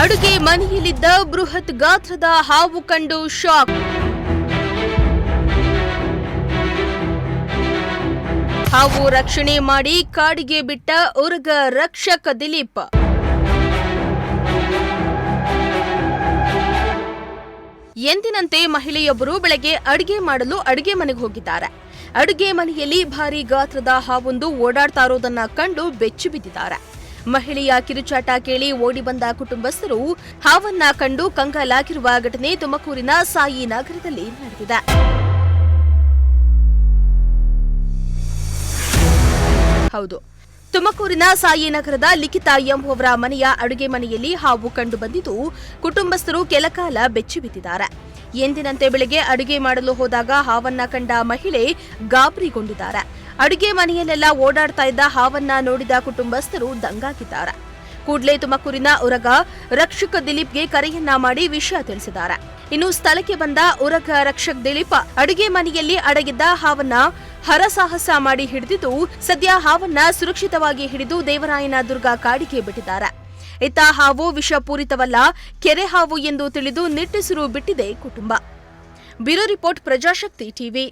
ಅಡುಗೆ ಮನೆಯಲ್ಲಿದ್ದ ಬೃಹತ್ ಗಾತ್ರದ ಹಾವು ಕಂಡು ಶಾಕ್. ಹಾವು ರಕ್ಷಣೆ ಮಾಡಿ ಕಾಡಿಗೆ ಬಿಟ್ಟ ಉರಗ ರಕ್ಷಕ ದಿಲೀಪ್. ಎಂದಿನಂತೆ ಮಹಿಳೆಯೊಬ್ಬರು ಬೆಳಗ್ಗೆ ಅಡುಗೆ ಮಾಡಲು ಅಡುಗೆ ಮನೆಗೆ ಹೋಗಿದ್ದಾರೆ. ಅಡುಗೆ ಮನೆಯಲ್ಲಿ ಭಾರೀ ಗಾತ್ರದ ಹಾವೊಂದು ಓಡಾಡ್ತಾ ಇರೋದನ್ನ ಕಂಡು ಬೆಚ್ಚಿ ಬಿದ್ದಿದ್ದಾರೆ. ಮಹಿಳೆಯ ಕಿರುಚಾಟ ಕೇಳಿ ಓಡಿ ಬಂದ ಕುಟುಂಬಸ್ಥರು ಹಾವನ್ನ ಕಂಡು ಕಂಗಾಲಾಗಿರುವ ಘಟನೆ ತುಮಕೂರಿನ ಸಾಯಿ ನಗರದಲ್ಲಿ ನಡೆದಿದೆ. ಹೌದು, ತುಮಕೂರಿನ ಸಾಯಿ ನಗರದ ಲಿಖಿತಾ ಎಂಬುವವರ ಮನೆಯ ಅಡುಗೆ ಮನೆಯಲ್ಲಿ ಹಾವು ಕಂಡು ಬಂದಿದ್ದು ಕುಟುಂಬಸ್ಥರು ಕೆಲಕಾಲ ಬೆಚ್ಚಿ ಬಿದ್ದಿದ್ದಾರೆ. ಎಂದಿನಂತೆ ಬೆಳಗ್ಗೆ ಅಡುಗೆ ಮಾಡಲು ಹೋದಾಗ ಹಾವನ್ನ ಕಂಡ ಮಹಿಳೆ ಗಾಬರಿಗೊಂಡಿದ್ದಾರೆ. ಅಡುಗೆ ಮನೆಯಲ್ಲೆಲ್ಲ ಓಡಾಡ್ತಾ ಇದ್ದ ಹಾವನ್ನ ನೋಡಿದ ಕುಟುಂಬಸ್ಥರು ದಂಗಾಗಿದ್ದಾರೆ. ಕೂಡಲೇ ತುಮಕೂರಿನ ಉರಗ ರಕ್ಷಕ ದಿಲೀಪ್ಗೆ ಕರೆಯನ್ನ ಮಾಡಿ ವಿಷಯ ತಿಳಿಸಿದ್ದಾರೆ. ಇನ್ನು ಸ್ಥಳಕ್ಕೆ ಬಂದ ಉರಗ ರಕ್ಷಕ್ ದಿಲೀಪ್ ಅಡುಗೆ ಮನೆಯಲ್ಲಿ ಅಡಗಿದ್ದ ಹಾವನ್ನ ಹರಸಾಹಸ ಮಾಡಿ ಹಿಡಿದಿದ್ದು ಸದ್ಯ ಹಾವನ್ನ ಸುರಕ್ಷಿತವಾಗಿ ಹಿಡಿದು ದೇವರಾಯನ ದುರ್ಗ ಕಾಡಿಗೆ ಬಿಟ್ಟಿದ್ದಾರೆ. ಇತ್ತ ಹಾವು ವಿಷಪೂರಿತವಲ್ಲ, ಕೆರೆ ಹಾವು ಎಂದು ತಿಳಿದು ನಿಟ್ಟುಸಿರು ಬಿಟ್ಟಿದೆ ಕುಟುಂಬ. Bureau report, Prajashakti TV.